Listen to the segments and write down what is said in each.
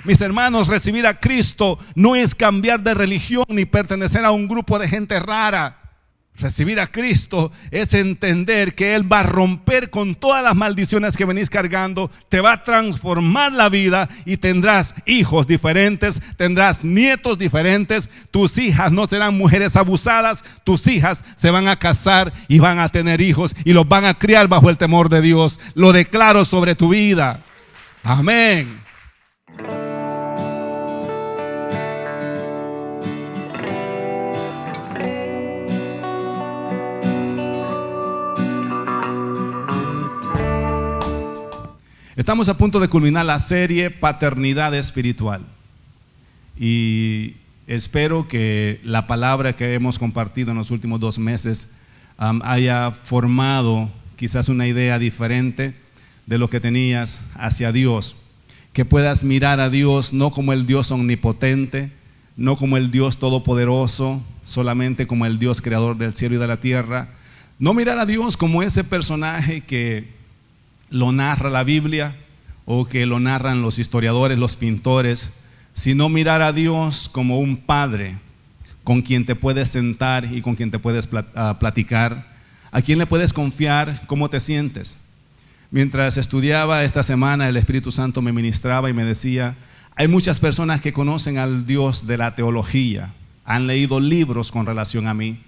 Mis hermanos, recibir a Cristo no es cambiar de religión ni pertenecer a un grupo de gente rara. Recibir a Cristo es entender que Él va a romper con todas las maldiciones que venís cargando, te va a transformar la vida y tendrás hijos diferentes, tendrás nietos diferentes. Tus hijas no serán mujeres abusadas, tus hijas se van a casar y van a tener hijos y los van a criar bajo el temor de Dios. Lo declaro sobre tu vida. Amén. Estamos a punto de culminar la serie Paternidad Espiritual y espero que la palabra que hemos compartido en los últimos 2 meses haya formado quizás una idea diferente de lo que tenías hacia Dios, que puedas mirar a Dios no como el Dios omnipotente, no como el Dios todopoderoso, solamente como el Dios creador del cielo y de la tierra, no mirar a Dios como ese personaje que lo narra la Biblia o que lo narran los historiadores, los pintores, sino mirar a Dios como un padre con quien te puedes sentar y con quien te puedes platicar, a quien le puedes confiar cómo te sientes. Mientras estudiaba esta semana, el Espíritu Santo me ministraba y me decía: hay muchas personas que conocen al Dios de la teología, han leído libros con relación a mí,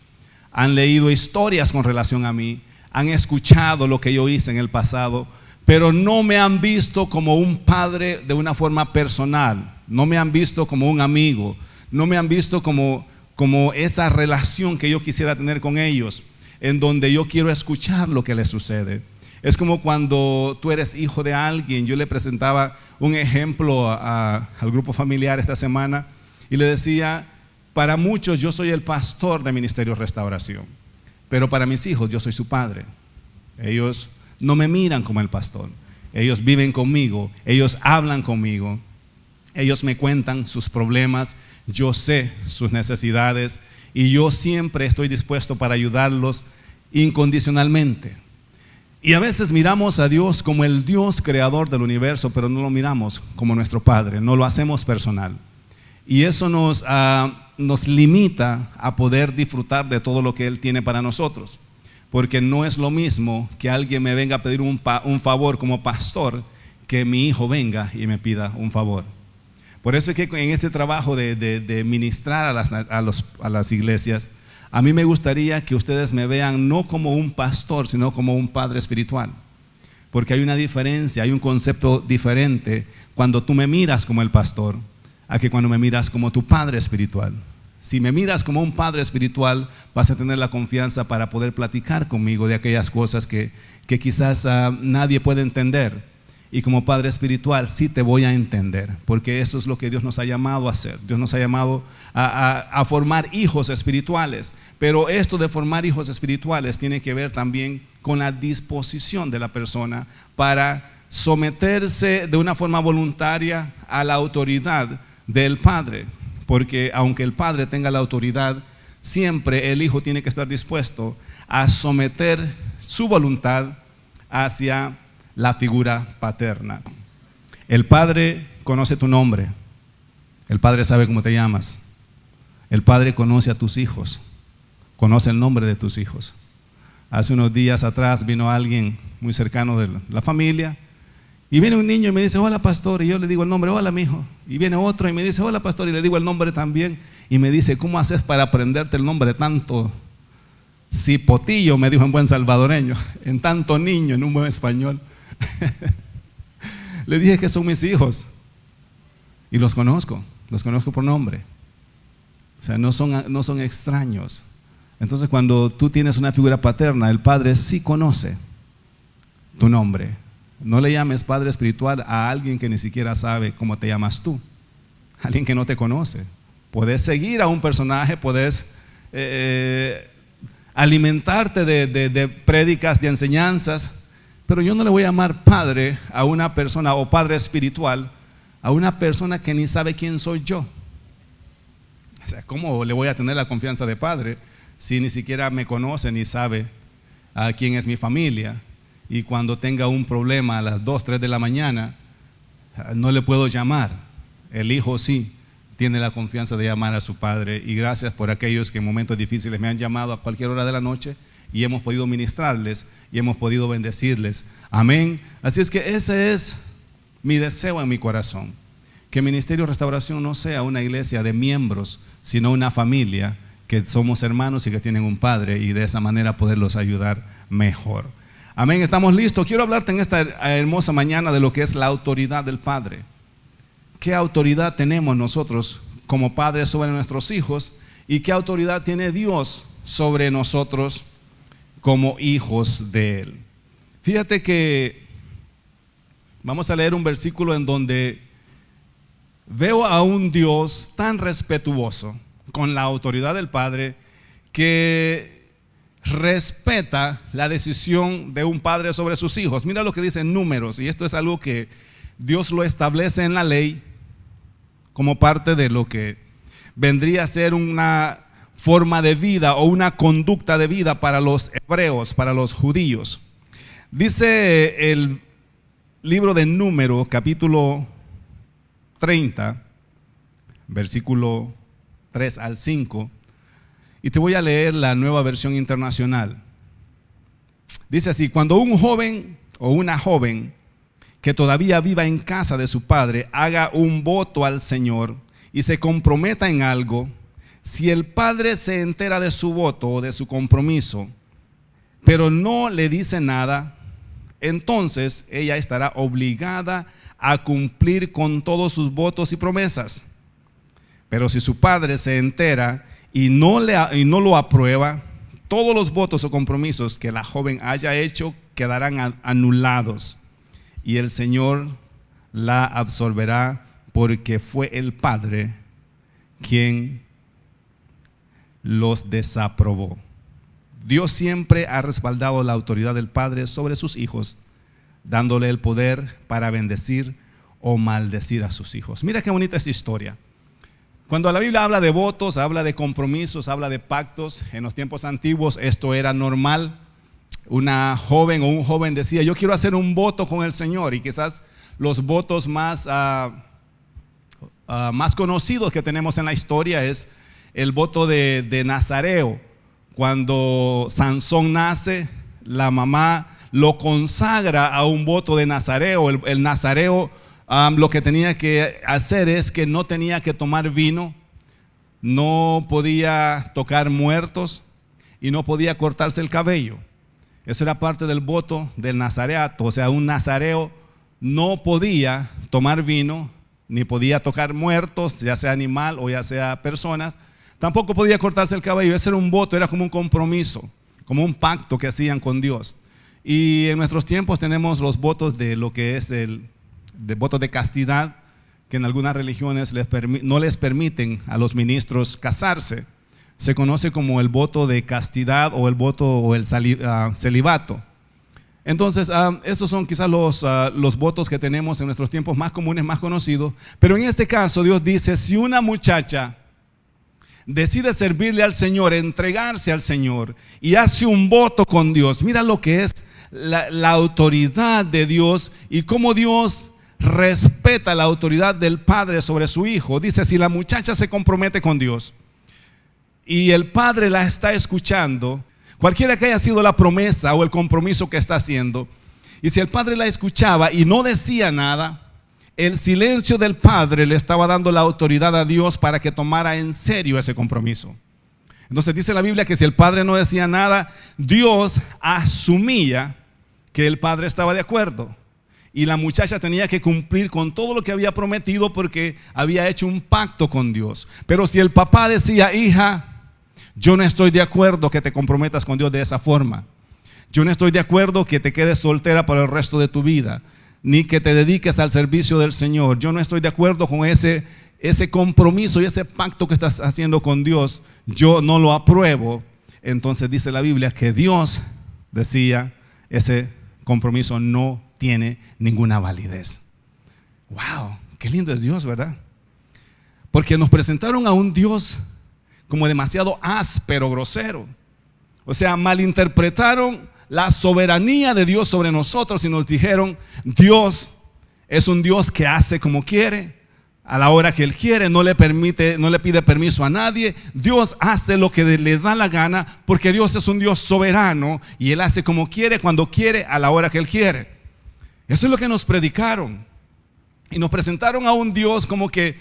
han leído historias con relación a mí, han escuchado lo que yo hice en el pasado, pero no me han visto como un padre de una forma personal, no me han visto como un amigo, no me han visto como esa relación que yo quisiera tener con ellos, en donde yo quiero escuchar lo que les sucede. Es como cuando tú eres hijo de alguien. Yo le presentaba un ejemplo al grupo familiar esta semana y le decía: para muchos yo soy el pastor de Ministerio Restauración, pero para mis hijos yo soy su padre. Ellos no me miran como el pastor, ellos viven conmigo, ellos hablan conmigo, ellos me cuentan sus problemas, yo sé sus necesidades y yo siempre estoy dispuesto para ayudarlos incondicionalmente. Y a veces miramos a Dios como el Dios creador del universo, pero no lo miramos como nuestro Padre, no lo hacemos personal. Y eso nos limita a poder disfrutar de todo lo que Él tiene para nosotros. Porque no es lo mismo que alguien me venga a pedir un favor como pastor, que mi hijo venga y me pida un favor. Por eso es que en este trabajo de ministrar a las iglesias, a mí me gustaría que ustedes me vean no como un pastor, sino como un padre espiritual. Porque hay una diferencia, hay un concepto diferente cuando tú me miras como el pastor, a que cuando me miras como tu padre espiritual. Si me miras como un padre espiritual, vas a tener la confianza para poder platicar conmigo de aquellas cosas que quizás nadie puede entender. Y como padre espiritual sí te voy a entender, porque eso es lo que Dios nos ha llamado a hacer. Dios nos ha llamado a formar hijos espirituales. Pero esto de formar hijos espirituales tiene que ver también con la disposición de la persona para someterse de una forma voluntaria a la autoridad del Padre. Porque aunque el Padre tenga la autoridad, siempre el Hijo tiene que estar dispuesto a someter su voluntad hacia la figura paterna. El Padre conoce tu nombre, el Padre sabe cómo te llamas, el Padre conoce a tus hijos, conoce el nombre de tus hijos. Hace unos días atrás vino alguien muy cercano de la familia y viene un niño y me dice: hola pastor, y yo le digo el nombre: hola mijo. Y viene otro y me dice: hola pastor, y le digo el nombre también, y me dice: ¿cómo haces para aprenderte el nombre tanto cipotillo? Me dijo en buen salvadoreño, en tanto niño, en un buen español. Le dije que son mis hijos y los conozco por nombre. O sea, no son extraños. Entonces, cuando tú tienes una figura paterna, el Padre sí conoce tu nombre. No le llames padre espiritual a alguien que ni siquiera sabe cómo te llamas tú, alguien que no te conoce. Puedes seguir a un personaje, puedes alimentarte de prédicas, de enseñanzas, pero yo no le voy a llamar padre a una persona, o padre espiritual a una persona que ni sabe quién soy yo. O sea, ¿cómo le voy a tener la confianza de padre si ni siquiera me conoce ni sabe a quién es mi familia? Y cuando tenga un problema a las 2, 3 de la mañana, no le puedo llamar. el hijo sí tiene la confianza de llamar a su padre. Y gracias por aquellos que en momentos difíciles me han llamado a cualquier hora de la noche y hemos podido ministrarles y hemos podido bendecirles. Amén. Así es que ese es mi deseo en mi corazón, que Ministerio Restauración no sea una iglesia de miembros, sino una familia que somos hermanos y que tienen un padre, y de esa manera poderlos ayudar mejor. Amén, estamos listos. Quiero hablarte en esta hermosa mañana de lo que es la autoridad del Padre. ¿Qué autoridad tenemos nosotros como padres sobre nuestros hijos? ¿Y qué autoridad tiene Dios sobre nosotros como hijos de Él? Fíjate que vamos a leer un versículo en donde veo a un Dios tan respetuoso con la autoridad del Padre, que respeta la decisión de un padre sobre sus hijos. Mira lo que dice en Números, y esto es algo que Dios lo establece en la ley como parte de lo que vendría a ser una forma de vida o una conducta de vida para los hebreos, para los judíos. Dice el libro de Números, capítulo 30, versículo 3 al 5, y te voy a leer la Nueva Versión Internacional. Dice así: cuando un joven o una joven que todavía viva en casa de su padre haga un voto al Señor y se comprometa en algo, si el padre se entera de su voto o de su compromiso, pero no le dice nada, entonces ella estará obligada a cumplir con todos sus votos y promesas. Pero si su padre se entera y no lo aprueba, todos los votos o compromisos que la joven haya hecho quedarán anulados, y el Señor la absolverá, porque fue el padre quien los desaprobó. Dios siempre ha respaldado la autoridad del padre sobre sus hijos, dándole el poder para bendecir o maldecir a sus hijos. Mira qué bonita esa historia. Cuando la Biblia habla de votos, habla de compromisos, habla de pactos. En los tiempos antiguos esto era normal. Una joven o un joven decía: yo quiero hacer un voto con el Señor. Y quizás los votos más conocidos que tenemos en la historia es el voto de Nazareo. Cuando Sansón nace, la mamá lo consagra a un voto de Nazareo. El Nazareo lo que tenía que hacer es que no tenía que tomar vino, no podía tocar muertos y no podía cortarse el cabello. Eso era parte del voto del nazareato. O sea, un nazareo no podía tomar vino, ni podía tocar muertos, ya sea animal o ya sea personas. Tampoco podía cortarse el cabello. Ese era un voto, era como un compromiso, como un pacto que hacían con Dios. Y en nuestros tiempos tenemos los votos de lo que es de votos de castidad, que en algunas religiones no les permiten a los ministros casarse. Se conoce como el voto de castidad o el voto o el celibato. Entonces, esos son quizás los votos que tenemos en nuestros tiempos más comunes, más conocidos. Pero en este caso Dios dice: si una muchacha decide servirle al Señor, entregarse al Señor y hace un voto con Dios, mira lo que es la autoridad de Dios y cómo Dios respeta la autoridad del padre sobre su hijo. Dice: si la muchacha se compromete con Dios y el padre la está escuchando, cualquiera que haya sido la promesa o el compromiso que está haciendo, y si el padre la escuchaba y no decía nada, el silencio del padre le estaba dando la autoridad a Dios para que tomara en serio ese compromiso. Entonces dice la Biblia que si el padre no decía nada, Dios asumía que el padre estaba de acuerdo, y la muchacha tenía que cumplir con todo lo que había prometido porque había hecho un pacto con Dios. Pero si el papá decía: hija, yo no estoy de acuerdo que te comprometas con Dios de esa forma, yo no estoy de acuerdo que te quedes soltera por el resto de tu vida, ni que te dediques al servicio del Señor, yo no estoy de acuerdo con ese compromiso y ese pacto que estás haciendo con Dios, yo no lo apruebo. Entonces dice la Biblia que Dios decía: ese compromiso no tiene ninguna validez. Wow, qué lindo es Dios, ¿verdad? Porque nos presentaron a un Dios como demasiado áspero, grosero. O sea, malinterpretaron la soberanía de Dios sobre nosotros y nos dijeron: Dios es un Dios que hace como quiere, a la hora que Él quiere, no le pide permiso a nadie. Dios hace lo que le da la gana, porque Dios es un Dios soberano y Él hace como quiere, cuando quiere, a la hora que Él quiere. Eso es lo que nos predicaron. Y nos presentaron a un Dios como que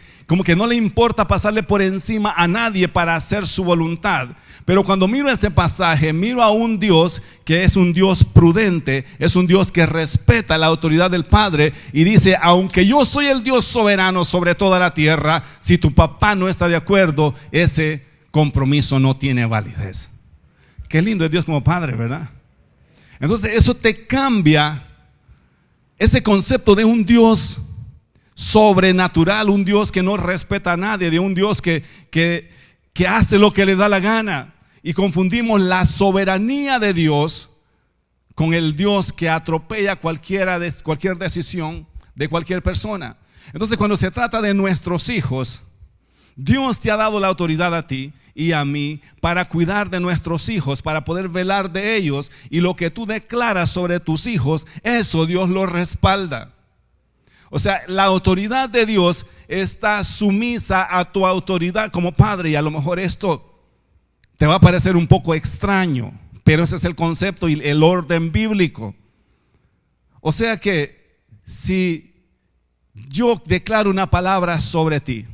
no le importa pasarle por encima a nadie para hacer su voluntad. Pero cuando miro este pasaje, miro a un Dios que es un Dios prudente, es un Dios que respeta la autoridad del Padre y dice: aunque yo soy el Dios soberano sobre toda la tierra, si tu papá no está de acuerdo, ese compromiso no tiene validez. Qué lindo es Dios como Padre, ¿verdad? Entonces eso te cambia ese concepto de un Dios sobrenatural, un Dios que no respeta a nadie, de un Dios que hace lo que le da la gana. Y confundimos la soberanía de Dios con el Dios que atropella cualquier decisión de cualquier persona. Entonces, cuando se trata de nuestros hijos, Dios te ha dado la autoridad a ti y a mí para cuidar de nuestros hijos, para poder velar de ellos, y lo que tú declaras sobre tus hijos, eso Dios lo respalda. O sea, la autoridad de Dios está sumisa a tu autoridad como padre, y a lo mejor esto te va a parecer un poco extraño, pero ese es el concepto y el orden bíblico. O sea que si yo declaro una palabra sobre ti,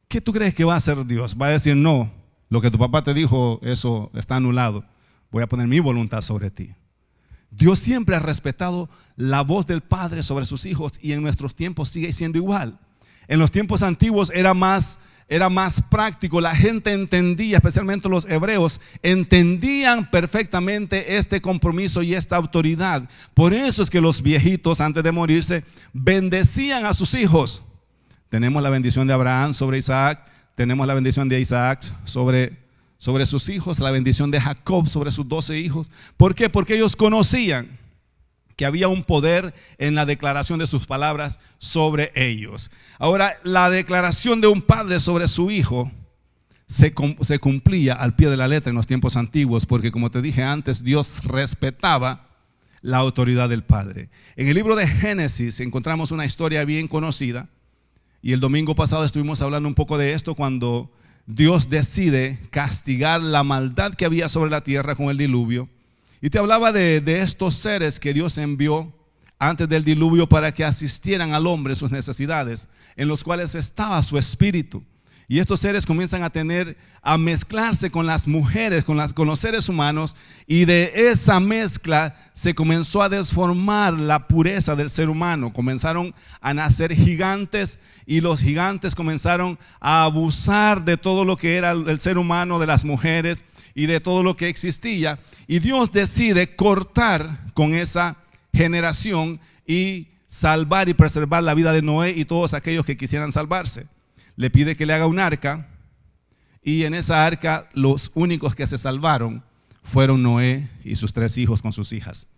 ¿qué tú crees que va a hacer Dios? Va a decir: no, lo que tu papá te dijo, eso está anulado, voy a poner mi voluntad sobre ti. Dios siempre ha respetado la voz del Padre sobre sus hijos, y en nuestros tiempos sigue siendo igual. En los tiempos antiguos era más práctico. La gente entendía, especialmente los hebreos, entendían perfectamente este compromiso y esta autoridad. Por eso es que los viejitos, antes de morirse, bendecían a sus hijos. Tenemos la bendición de Abraham sobre Isaac, tenemos la bendición de Isaac sobre sus hijos, la bendición de Jacob sobre sus 12 hijos. ¿Por qué? Porque ellos conocían que había un poder en la declaración de sus palabras sobre ellos. Ahora, la declaración de un padre sobre su hijo se cumplía al pie de la letra en los tiempos antiguos, porque, como te dije antes, Dios respetaba la autoridad del padre. En el libro de Génesis encontramos una historia bien conocida, y el domingo pasado estuvimos hablando un poco de esto, cuando Dios decide castigar la maldad que había sobre la tierra con el diluvio. Y te hablaba de estos seres que Dios envió antes del diluvio para que asistieran al hombre en sus necesidades, en los cuales estaba su espíritu. Y estos seres comienzan a mezclarse con las mujeres, con los seres humanos, y de esa mezcla se comenzó a desformar la pureza del ser humano. Comenzaron a nacer gigantes, y los gigantes comenzaron a abusar de todo lo que era el ser humano, de las mujeres y de todo lo que existía. Y Dios decide cortar con esa generación y salvar y preservar la vida de Noé y todos aquellos que quisieran salvarse. Le pide que le haga un arca, y en esa arca los únicos que se salvaron fueron Noé y sus 3 hijos con sus hijas.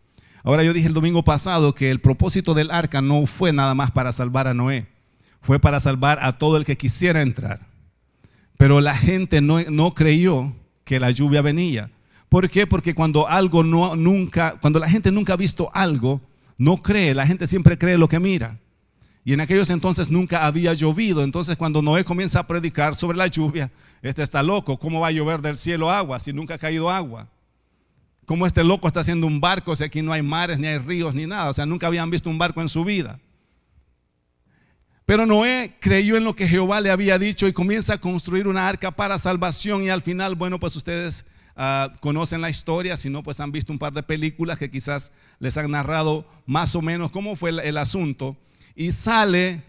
Ahora, yo dije el domingo pasado que el propósito del arca no fue nada más para salvar a Noé, fue para salvar a todo el que quisiera entrar. Pero la gente no creyó que la lluvia venía. ¿Por qué? Porque cuando la gente nunca ha visto algo, no cree. La gente siempre cree lo que mira. Y en aquellos entonces nunca había llovido. Entonces, cuando Noé comienza a predicar sobre la lluvia, este está loco. ¿Cómo va a llover del cielo agua si nunca ha caído agua? ¿Cómo este loco está haciendo un barco si aquí no hay mares, ni hay ríos, ni nada? O sea, nunca habían visto un barco en su vida. Pero Noé creyó en lo que Jehová le había dicho y comienza a construir una arca para salvación. Y al final, bueno, pues ustedes conocen la historia. Si no, pues han visto un par de películas que quizás les han narrado más o menos cómo fue el asunto. Y sale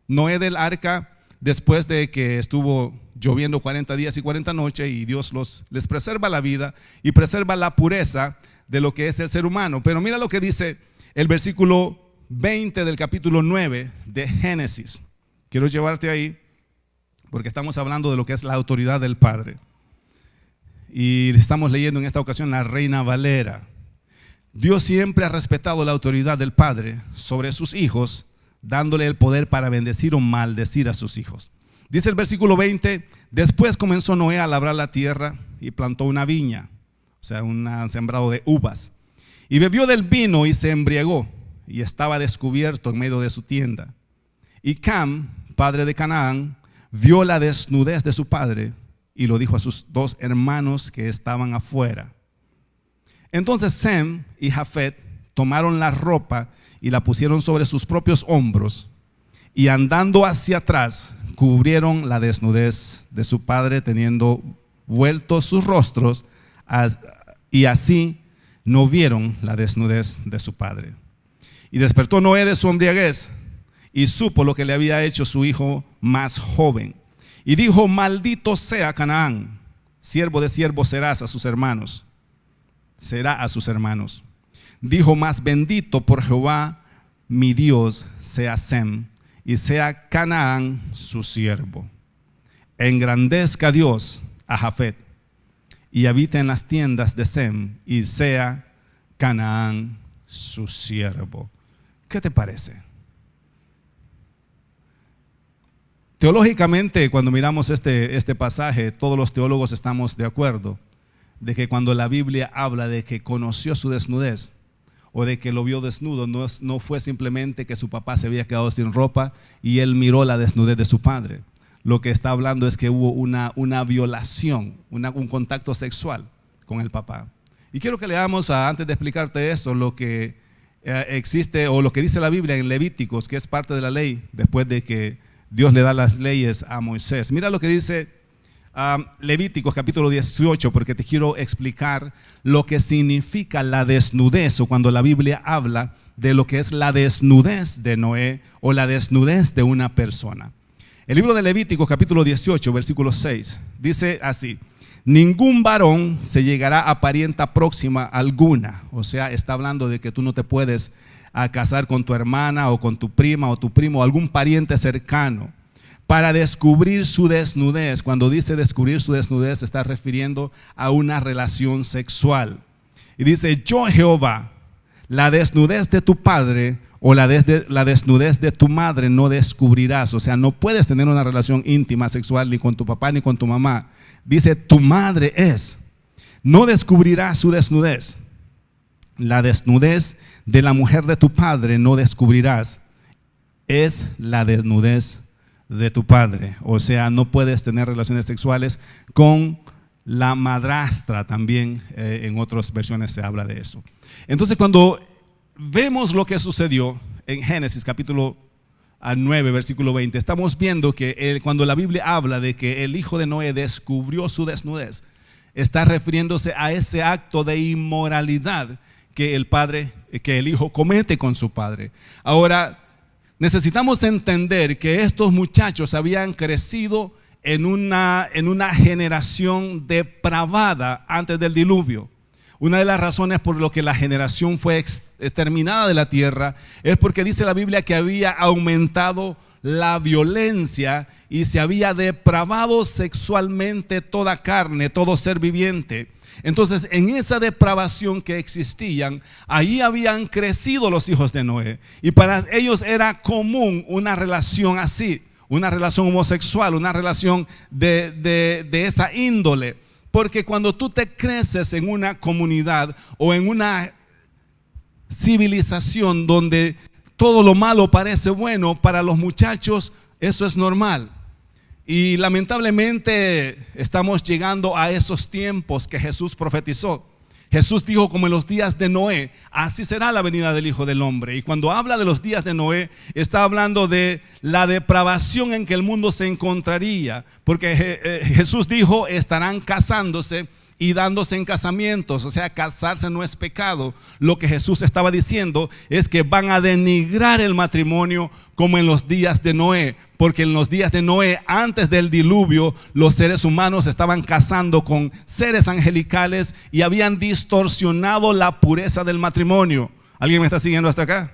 Noé del arca después de que estuvo lloviendo 40 días y 40 noches, y Dios les preserva la vida y preserva la pureza de lo que es el ser humano. Pero mira lo que dice el versículo 20 del capítulo 9 de Génesis. Quiero llevarte ahí porque estamos hablando de lo que es la autoridad del Padre, y estamos leyendo en esta ocasión la Reina Valera. Dios siempre ha respetado la autoridad del Padre sobre sus hijos, dándole el poder para bendecir o maldecir a sus hijos. Dice el versículo 20: después comenzó Noé a labrar la tierra y plantó una viña, o sea, un sembrado de uvas, y bebió del vino y se embriagó. y estaba descubierto en medio de su tienda. Y Cam, padre de Canaán, vio la desnudez de su padre y lo dijo a sus dos hermanos que estaban afuera. Entonces Sem y Jafet tomaron la ropa y la pusieron sobre sus propios hombros, y andando hacia atrás cubrieron la desnudez de su padre, teniendo vueltos sus rostros, y así no vieron la desnudez de su padre. Y despertó Noé de su embriaguez y supo lo que le había hecho su hijo más joven. Y dijo: maldito sea Canaán, siervo de siervos serás a sus hermanos. Será a sus hermanos. Dijo: más bendito por Jehová mi Dios sea Sem, y sea Canaán su siervo. Engrandezca Dios a Jafet, y habita en las tiendas de Sem, y sea Canaán su siervo. ¿Qué te parece? Teológicamente, cuando miramos este pasaje, todos los teólogos estamos de acuerdo de que cuando la Biblia habla de que conoció su desnudez o de que lo vio desnudo, no fue simplemente que su papá se había quedado sin ropa y él miró la desnudez de su padre. Lo que está hablando es que hubo una violación, un contacto sexual con el papá. Y quiero que leamos, antes de explicarte eso, lo que existe o lo que dice la Biblia en Levíticos, que es parte de la ley, después de que Dios le da las leyes a Moisés. Mira lo que dice Levíticos capítulo 18, porque te quiero explicar lo que significa la desnudez, o cuando la Biblia habla de lo que es la desnudez de Noé o la desnudez de una persona. El libro de Levíticos capítulo 18, versículo 6, dice así: ningún varón se llegará a parienta próxima alguna. O sea, está hablando de que tú no te puedes casar con tu hermana o con tu prima o tu primo o algún pariente cercano para descubrir su desnudez. Cuando dice descubrir su desnudez, se está refiriendo a una relación sexual. Y dice: yo Jehová, la desnudez de tu padre o la desnudez de tu madre no descubrirás. O sea, no puedes tener una relación íntima sexual ni con tu papá ni con tu mamá. Dice: tu madre es, no descubrirás su desnudez. La desnudez de la mujer de tu padre no descubrirás. Es la desnudez de tu padre. O sea, no puedes tener relaciones sexuales con la madrastra. También en otras versiones se habla de eso. Entonces, cuando vemos lo que sucedió en Génesis capítulo 9, versículo 20, estamos viendo que cuando la Biblia habla de que el hijo de Noé descubrió su desnudez, está refiriéndose a ese acto de inmoralidad que el hijo comete con su padre. Ahora, necesitamos entender que estos muchachos habían crecido en una generación depravada antes del diluvio. Una de las razones por lo que la generación fue exterminada de la tierra es porque dice la Biblia que había aumentado la violencia y se había depravado sexualmente toda carne, todo ser viviente. Entonces, en esa depravación que existían, ahí habían crecido los hijos de Noé, y para ellos era común una relación así, una relación homosexual, una relación de esa índole. Porque cuando tú te creces en una comunidad o en una civilización donde todo lo malo parece bueno, para los muchachos eso es normal. Y lamentablemente estamos llegando a esos tiempos que Jesús profetizó. Jesús dijo: como en los días de Noé, así será la venida del Hijo del Hombre. Y cuando habla de los días de Noé, está hablando de la depravación en que el mundo se encontraría. Porque Jesús dijo: estarán casándose y dándose en casamientos. O sea, casarse no es pecado. Lo que Jesús estaba diciendo es que van a denigrar el matrimonio como en los días de Noé. Porque en los días de Noé, antes del diluvio, los seres humanos estaban casando con seres angelicales y habían distorsionado la pureza del matrimonio. ¿Alguien me está siguiendo hasta acá?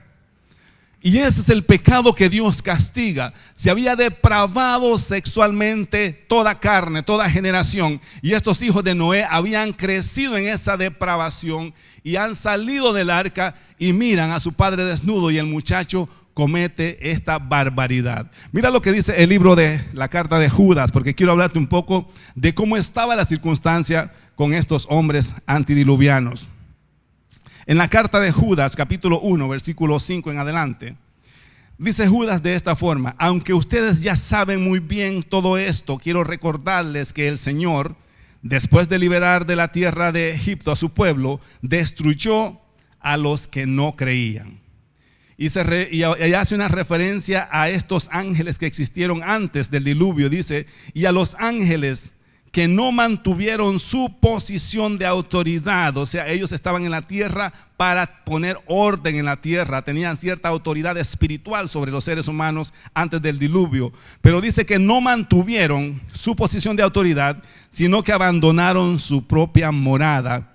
Y ese es el pecado que Dios castiga. Se había depravado sexualmente toda carne, toda generación. Y estos hijos de Noé habían crecido en esa depravación y han salido del arca y miran a su padre desnudo, y el muchacho comete esta barbaridad. Mira lo que dice el libro de la carta de Judas, porque quiero hablarte un poco de cómo estaba la circunstancia con estos hombres antidiluvianos. En la carta de Judas, capítulo 1, versículo 5 en adelante, dice Judas de esta forma: aunque ustedes ya saben muy bien todo esto, quiero recordarles que el Señor, después de liberar de la tierra de Egipto a su pueblo, destruyó a los que no creían. Y hace una referencia a estos ángeles que existieron antes del diluvio. Dice: y a los ángeles que no mantuvieron su posición de autoridad. O sea, ellos estaban en la tierra para poner orden en la tierra, tenían cierta autoridad espiritual sobre los seres humanos antes del diluvio, pero dice que no mantuvieron su posición de autoridad, sino que abandonaron su propia morada.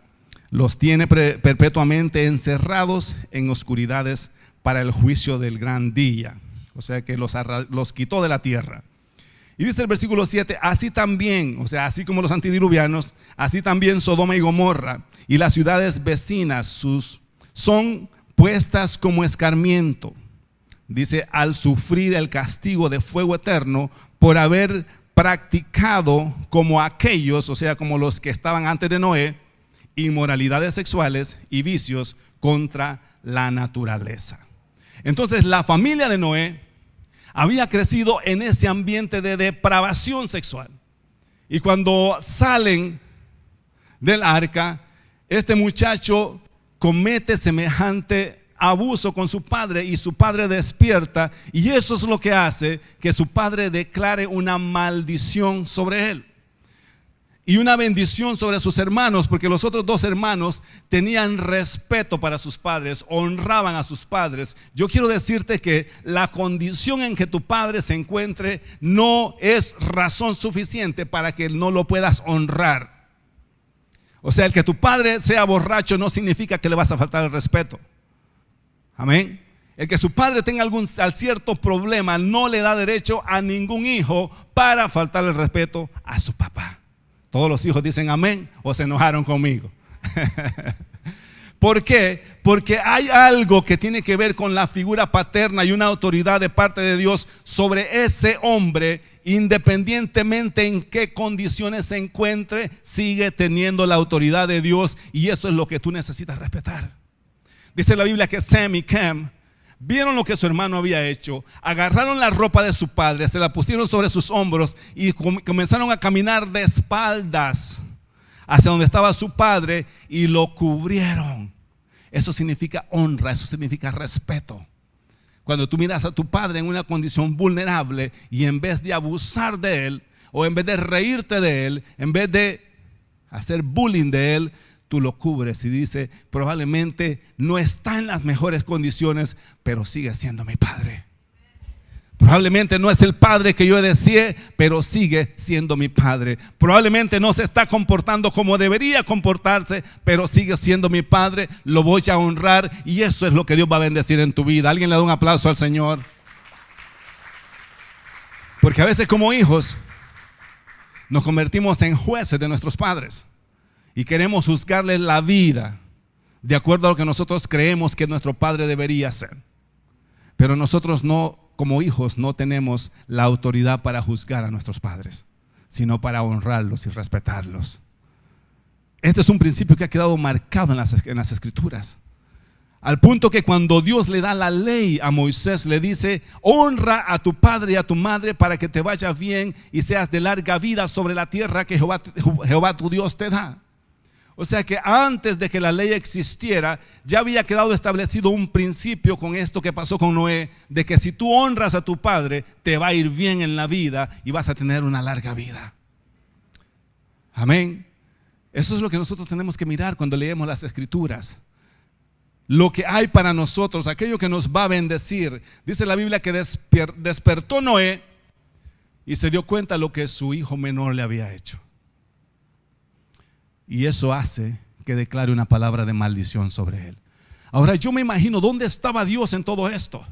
Los tiene perpetuamente encerrados en oscuridades para el juicio del gran día. O sea que los quitó de la tierra. Y dice el versículo 7: así también, o sea, así como los antidiluvianos, así también Sodoma y Gomorra y las ciudades vecinas son puestas como escarmiento. Dice: al sufrir el castigo de fuego eterno por haber practicado como aquellos, o sea, como los que estaban antes de Noé, inmoralidades sexuales y vicios contra la naturaleza. Entonces la familia de Noé había crecido en ese ambiente de depravación sexual. Y cuando salen del arca, este muchacho comete semejante abuso con su padre y su padre despierta, y eso es lo que hace que su padre declare una maldición sobre él y una bendición sobre sus hermanos, porque los otros dos hermanos tenían respeto para sus padres, honraban a sus padres. Yo quiero decirte que la condición en que tu padre se encuentre no es razón suficiente para que no lo puedas honrar. O sea, el que tu padre sea borracho no significa que le vas a faltar el respeto. Amén. El que su padre tenga algún cierto problema no le da derecho a ningún hijo para faltar el respeto a su papá. Todos los hijos dicen amén o se enojaron conmigo. ¿Por qué? Porque hay algo que tiene que ver con la figura paterna y una autoridad de parte de Dios sobre ese hombre, independientemente en qué condiciones se encuentre, sigue teniendo la autoridad de Dios, y eso es lo que tú necesitas respetar. Dice la Biblia que Sem y Cam vieron lo que su hermano había hecho, agarraron la ropa de su padre, se la pusieron sobre sus hombros y comenzaron a caminar de espaldas hacia donde estaba su padre y lo cubrieron. Eso significa honra, eso significa respeto. Cuando tú miras a tu padre en una condición vulnerable y en vez de abusar de él, o en vez de reírte de él, en vez de hacer bullying de él, tú lo cubres y dice: probablemente no está en las mejores condiciones, pero sigue siendo mi padre. Probablemente no es el padre que yo deseé, pero sigue siendo mi padre. Probablemente no se está comportando como debería comportarse, pero sigue siendo mi padre. Lo voy a honrar, y eso es lo que Dios va a bendecir en tu vida. Alguien le da un aplauso al Señor. Porque a veces como hijos nos convertimos en jueces de nuestros padres y queremos juzgarles la vida de acuerdo a lo que nosotros creemos que nuestro padre debería ser. Pero nosotros no, como hijos, no tenemos la autoridad para juzgar a nuestros padres, sino para honrarlos y respetarlos. Este es un principio que ha quedado marcado en las Escrituras, al punto que cuando Dios le da la ley a Moisés, le dice: honra a tu padre y a tu madre para que te vaya bien y seas de larga vida sobre la tierra que Jehová tu Dios te da. O sea que antes de que la ley existiera, ya había quedado establecido un principio con esto que pasó con Noé, de que si tú honras a tu padre, te va a ir bien en la vida y vas a tener una larga vida. Amén. Eso es lo que nosotros tenemos que mirar cuando leemos las Escrituras. Lo que hay para nosotros, aquello que nos va a bendecir. Dice la Biblia que despertó Noé y se dio cuenta de lo que su hijo menor le había hecho. Y eso hace que declare una palabra de maldición sobre él. Ahora yo me imagino dónde estaba Dios en todo esto.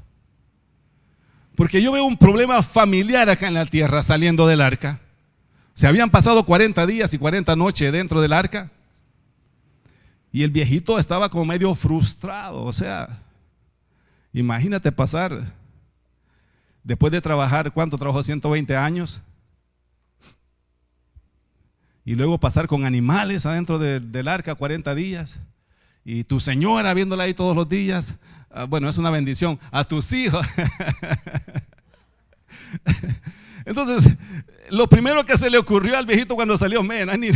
Porque yo veo un problema familiar acá en la tierra saliendo del arca. Se habían pasado 40 días y 40 noches dentro del arca. Y el viejito estaba como medio frustrado. O sea, imagínate pasar, después de trabajar, ¿cuánto trabajó? 120 años. Y luego pasar con animales adentro del arca 40 días. y tu señora viéndola ahí todos los días, bueno, es una bendición. A tus hijos. Entonces, lo primero que se le ocurrió al viejito cuando salió, man, I need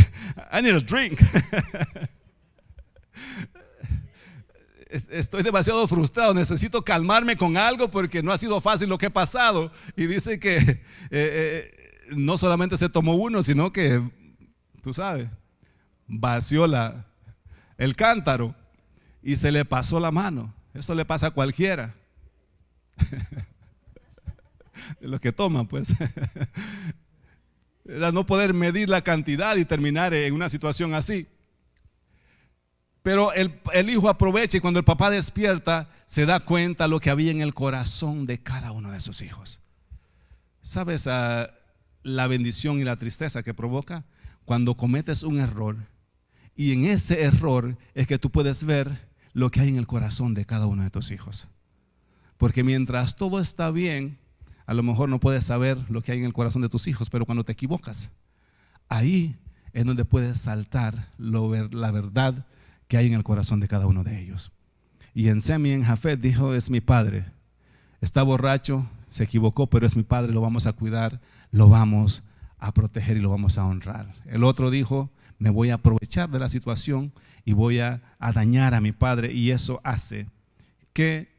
a drink. Estoy demasiado frustrado, necesito calmarme con algo porque no ha sido fácil lo que he pasado. Y dice que no solamente se tomó uno, sino que, tú sabes, vació el cántaro y se le pasó la mano. Eso le pasa a cualquiera. Los que toman, pues. Era no poder medir la cantidad y terminar en una situación así. Pero el hijo aprovecha, y cuando el papá despierta, se da cuenta lo que había en el corazón de cada uno de sus hijos. ¿Sabes la bendición y la tristeza que provoca? Cuando cometes un error, y en ese error es que tú puedes ver lo que hay en el corazón de cada uno de tus hijos. Porque mientras todo está bien, a lo mejor no puedes saber lo que hay en el corazón de tus hijos, pero cuando te equivocas, ahí es donde puedes saltar la verdad que hay en el corazón de cada uno de ellos. Y en Sem y en Jafet dijo: es mi padre, está borracho, se equivocó, pero es mi padre, lo vamos a cuidar, lo vamos a proteger y lo vamos a honrar. El otro dijo: me voy a aprovechar de la situación y voy a dañar a mi padre, y eso hace que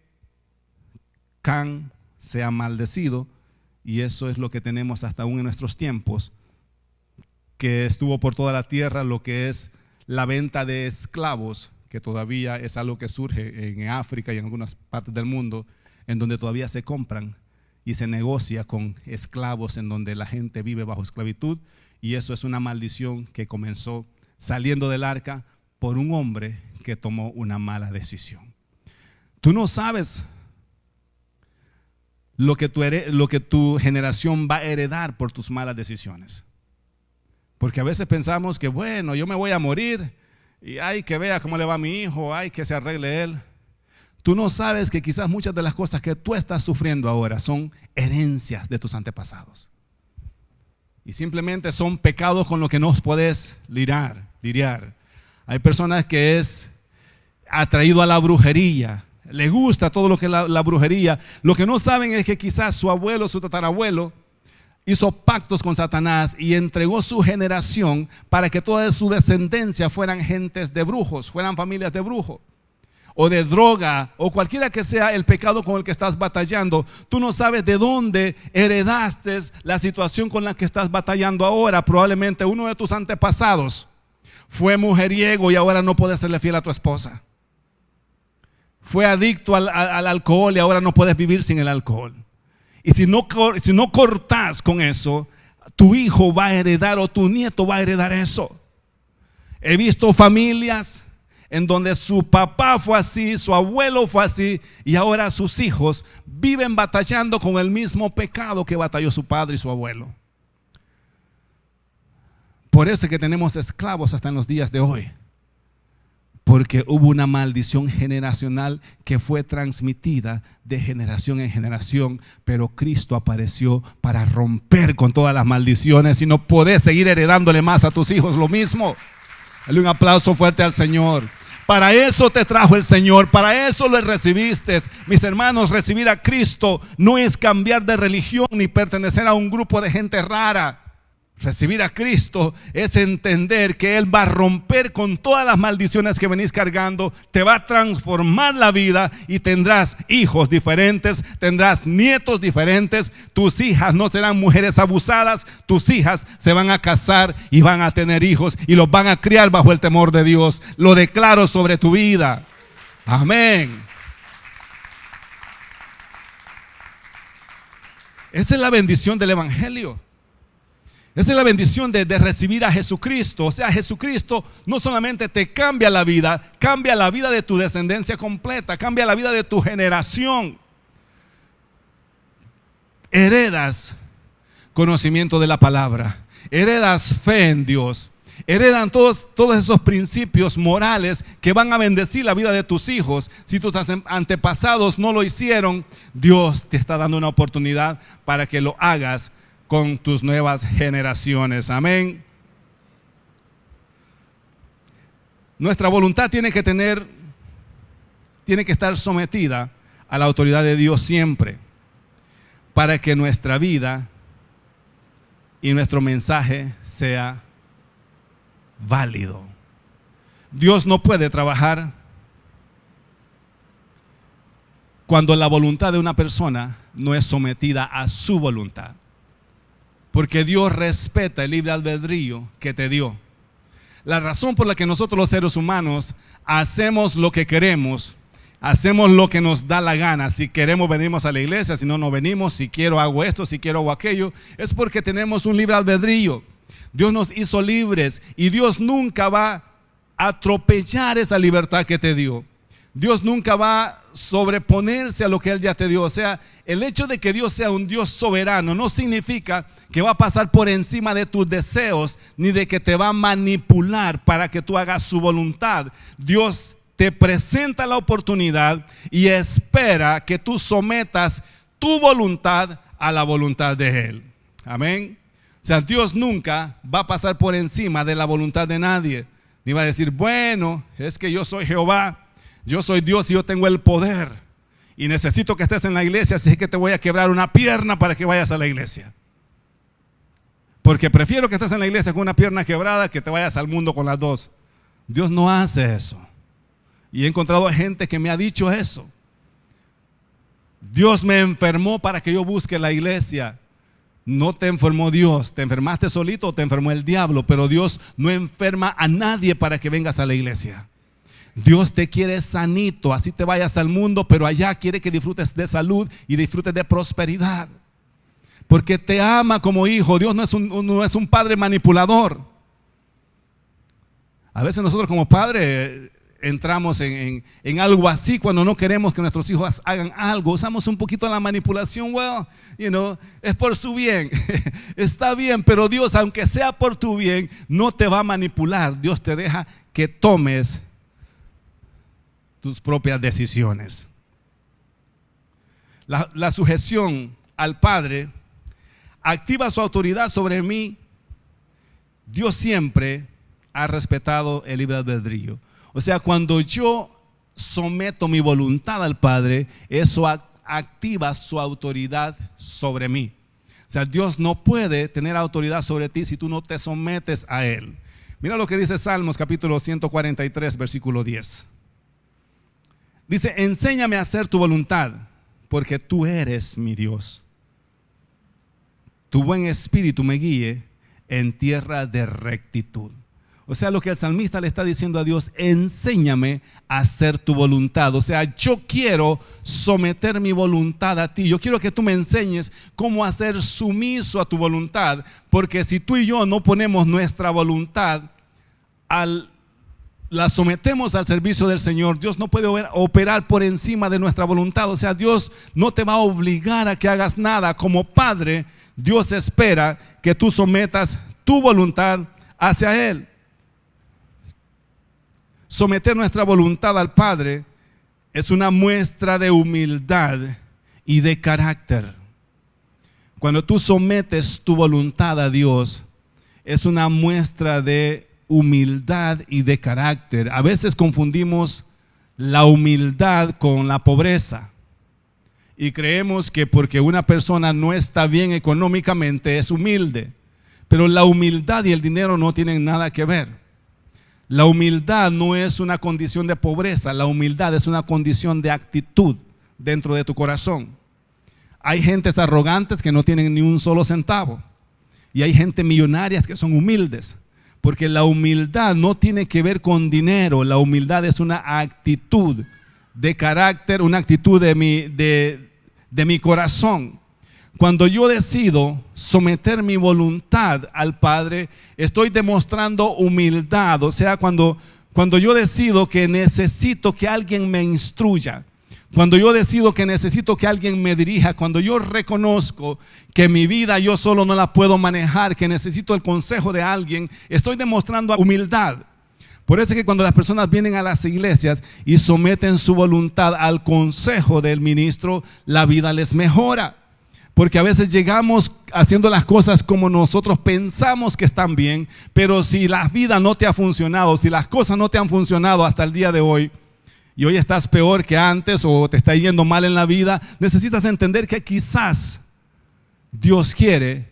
Can sea maldecido. Y eso es lo que tenemos hasta aún en nuestros tiempos, que estuvo por toda la tierra lo que es la venta de esclavos, que todavía es algo que surge en África y en algunas partes del mundo, en donde todavía se compran y se negocia con esclavos, en donde la gente vive bajo esclavitud. Y eso es una maldición que comenzó saliendo del arca por un hombre que tomó una mala decisión. Tú no sabes lo que tu generación va a heredar por tus malas decisiones. Porque a veces pensamos que, bueno, yo me voy a morir y ay, que vea cómo le va a mi hijo, ay, que se arregle él. Tú no sabes que quizás muchas de las cosas que tú estás sufriendo ahora son herencias de tus antepasados. Y simplemente son pecados con los que no puedes lidiar. Hay personas que es atraído a la brujería, le gusta todo lo que es la brujería. Lo que no saben es que quizás su abuelo, su tatarabuelo, hizo pactos con Satanás y entregó su generación para que toda su descendencia fueran gentes de brujos, fueran familias de brujos, o de droga, o cualquiera que sea el pecado con el que estás batallando. Tú no sabes de dónde heredaste la situación con la que estás batallando ahora. Probablemente uno de tus antepasados fue mujeriego y ahora no puedes serle fiel a tu esposa. Fue adicto al alcohol y ahora no puedes vivir sin el alcohol. Y si no cortas con eso, tu hijo va a heredar, o tu nieto va a heredar eso. He visto familias en donde su papá fue así, su abuelo fue así, y ahora sus hijos viven batallando con el mismo pecado que batalló su padre y su abuelo. Por eso es que tenemos esclavos hasta en los días de hoy. Porque hubo una maldición generacional que fue transmitida de generación en generación, pero Cristo apareció para romper con todas las maldiciones, y no podés seguir heredándole más a tus hijos lo mismo. Dale un aplauso fuerte al Señor. Para eso te trajo el Señor, para eso le recibiste. Mis hermanos, recibir a Cristo no es cambiar de religión ni pertenecer a un grupo de gente rara. Recibir a Cristo es entender que Él va a romper con todas las maldiciones que venís cargando, te va a transformar la vida y tendrás hijos diferentes, tendrás nietos diferentes. Tus hijas no serán mujeres abusadas, tus hijas se van a casar y van a tener hijos y los van a criar bajo el temor de Dios. Lo declaro sobre tu vida. Amén. Esa es la bendición del Evangelio. Esa es la bendición de recibir a Jesucristo. O sea, Jesucristo no solamente te cambia la vida de tu descendencia completa, cambia la vida de tu generación. Heredas conocimiento de la palabra, heredas fe en Dios, heredan todos esos principios morales que van a bendecir la vida de tus hijos. Si tus antepasados no lo hicieron, Dios te está dando una oportunidad para que lo hagas con tus nuevas generaciones. Amén. Nuestra voluntad tiene que tener tiene que estar sometida a la autoridad de Dios siempre, para que nuestra vida y nuestro mensaje sea válido. Dios no puede trabajar cuando la voluntad de una persona no es sometida a su voluntad, porque Dios respeta el libre albedrío que te dio. La razón por la que nosotros los seres humanos hacemos lo que queremos, hacemos lo que nos da la gana, si queremos venimos a la iglesia, si no, no venimos, si quiero hago esto, si quiero hago aquello, es porque tenemos un libre albedrío. Dios nos hizo libres y Dios nunca va a atropellar esa libertad que te dio. Dios nunca va a sobreponerse a lo que Él ya te dio. O sea, el hecho de que Dios sea un Dios soberano no significa que va a pasar por encima de tus deseos, ni de que te va a manipular para que tú hagas su voluntad. Dios te presenta la oportunidad y espera que tú sometas tu voluntad a la voluntad de Él. Amén. O sea, Dios nunca va a pasar por encima de la voluntad de nadie. Ni va a decir, bueno, es que yo soy Jehová, yo soy Dios y yo tengo el poder y necesito que estés en la iglesia, así que te voy a quebrar una pierna para que vayas a la iglesia. Porque prefiero que estés en la iglesia con una pierna quebrada que te vayas al mundo con las dos. Dios no hace eso. Y he encontrado gente que me ha dicho eso. Dios me enfermó para que yo busque la iglesia. No te enfermó Dios, te enfermaste solito o te enfermó el diablo, pero Dios no enferma a nadie para que vengas a la iglesia. Dios te quiere sanito, así te vayas al mundo, pero allá quiere que disfrutes de salud y disfrutes de prosperidad. Porque te ama como hijo. Dios no es un padre manipulador. A veces nosotros como padres entramos en algo así cuando no queremos que nuestros hijos hagan algo. Usamos un poquito la manipulación. Es por su bien. Está bien, pero Dios, aunque sea por tu bien, no te va a manipular. Dios te deja que tomes tus propias decisiones. La sujeción al Padre activa su autoridad sobre mí. Dios siempre ha respetado el libre albedrío. O sea, cuando yo someto mi voluntad al Padre, eso activa su autoridad sobre mí. O sea, Dios no puede tener autoridad sobre ti si tú no te sometes a Él. Mira lo que dice Salmos capítulo 143, versículo 10. Dice, enséñame a hacer tu voluntad, porque tú eres mi Dios. Tu buen espíritu me guíe en tierra de rectitud. O sea, lo que el salmista le está diciendo a Dios, enséñame a hacer tu voluntad. O sea, yo quiero someter mi voluntad a ti. Yo quiero que tú me enseñes cómo hacer sumiso a tu voluntad. Porque si tú y yo no ponemos nuestra voluntad, la sometemos al servicio del Señor, Dios no puede operar por encima de nuestra voluntad. O sea, Dios no te va a obligar a que hagas nada. Como padre, Dios espera que tú sometas tu voluntad hacia Él. Someter nuestra voluntad al Padre es una muestra de humildad y de carácter. Cuando tú sometes tu voluntad a Dios, es una muestra de humildad y de carácter. A veces confundimos la humildad con la pobreza y creemos que porque una persona no está bien económicamente es humilde, pero la humildad y el dinero no tienen nada que ver. La humildad no es una condición de pobreza, la humildad es una condición de actitud dentro de tu corazón. Hay gentes arrogantes que no tienen ni un solo centavo y hay gente millonarias que son humildes. Porque la humildad no tiene que ver con dinero, la humildad es una actitud de carácter, una actitud de mi corazón. Cuando yo decido someter mi voluntad al Padre, estoy demostrando humildad. O sea, cuando yo decido que necesito que alguien me instruya, cuando yo decido que necesito que alguien me dirija, cuando yo reconozco que mi vida yo solo no la puedo manejar, que necesito el consejo de alguien, estoy demostrando humildad. Por eso es que cuando las personas vienen a las iglesias y someten su voluntad al consejo del ministro, la vida les mejora. Porque a veces llegamos haciendo las cosas como nosotros pensamos que están bien, pero si la vida no te ha funcionado, si las cosas no te han funcionado hasta el día de hoy, y hoy estás peor que antes o te está yendo mal en la vida, necesitas entender que quizás Dios quiere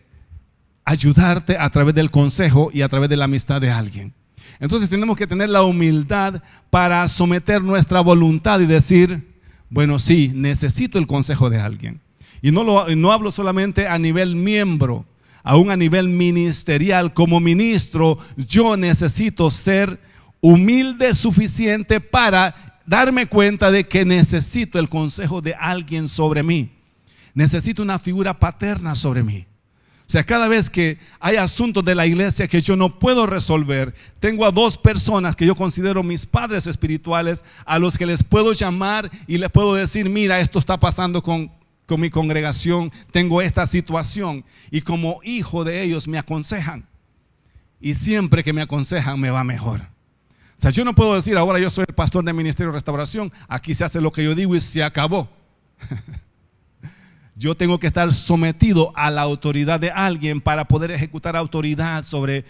ayudarte a través del consejo y a través de la amistad de alguien. Entonces tenemos que tener la humildad para someter nuestra voluntad y decir, bueno, sí, necesito el consejo de alguien. Y no hablo solamente a nivel miembro, aún a nivel ministerial. Como ministro, yo necesito ser humilde suficiente para darme cuenta de que necesito el consejo de alguien sobre mí. Necesito una figura paterna sobre mí. O sea, cada vez que hay asuntos de la iglesia que yo no puedo resolver, tengo a 2 personas que yo considero mis padres espirituales, a los que les puedo llamar y les puedo decir, mira, esto está pasando con mi congregación, tengo esta situación, y como hijo de ellos me aconsejan, y siempre que me aconsejan me va mejor. O sea, yo no puedo decir, ahora yo soy el pastor del Ministerio de Restauración, aquí se hace lo que yo digo y se acabó. Yo tengo que estar sometido a la autoridad de alguien para poder ejecutar autoridad sobre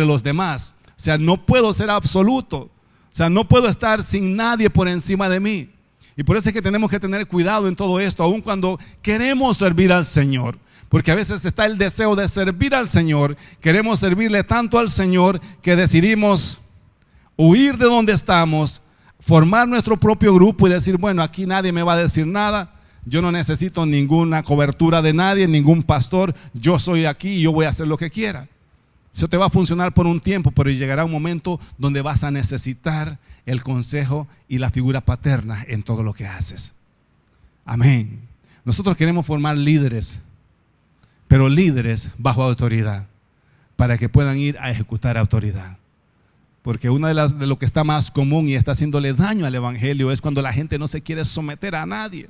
los demás. O sea, no puedo ser absoluto. O sea, no puedo estar sin nadie por encima de mí. Y por eso es que tenemos que tener cuidado en todo esto, aun cuando queremos servir al Señor. Porque a veces está el deseo de servir al Señor. Queremos servirle tanto al Señor que decidimos huir de donde estamos, formar nuestro propio grupo y decir, bueno, aquí nadie me va a decir nada. Yo no necesito ninguna cobertura de nadie, ningún pastor. Yo soy aquí y yo voy a hacer lo que quiera. Eso te va a funcionar por un tiempo, pero llegará un momento donde vas a necesitar el consejo y la figura paterna en todo lo que haces. Amén. Nosotros queremos formar líderes, pero líderes bajo autoridad, para que puedan ir a ejecutar autoridad. Porque una de lo que está más común y está haciéndole daño al evangelio es cuando la gente no se quiere someter a nadie.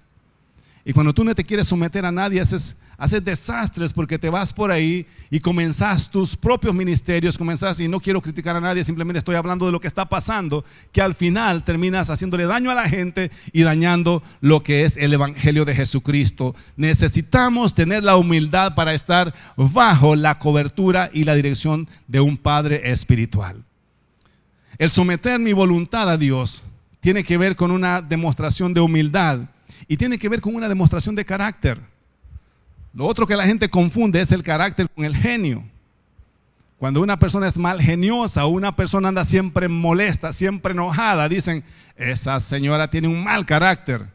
Y cuando tú no te quieres someter a nadie, haces desastres, porque te vas por ahí y comenzás tus propios ministerios, y no quiero criticar a nadie, simplemente estoy hablando de lo que está pasando, que al final terminas haciéndole daño a la gente y dañando lo que es el evangelio de Jesucristo. Necesitamos tener la humildad para estar bajo la cobertura y la dirección de un Padre espiritual. El someter mi voluntad a Dios tiene que ver con una demostración de humildad. Y tiene que ver con una demostración de carácter. Lo otro que la gente confunde es el carácter con el genio. Cuando una persona es mal geniosa o una persona anda siempre molesta, siempre enojada, dicen, esa señora tiene un mal carácter.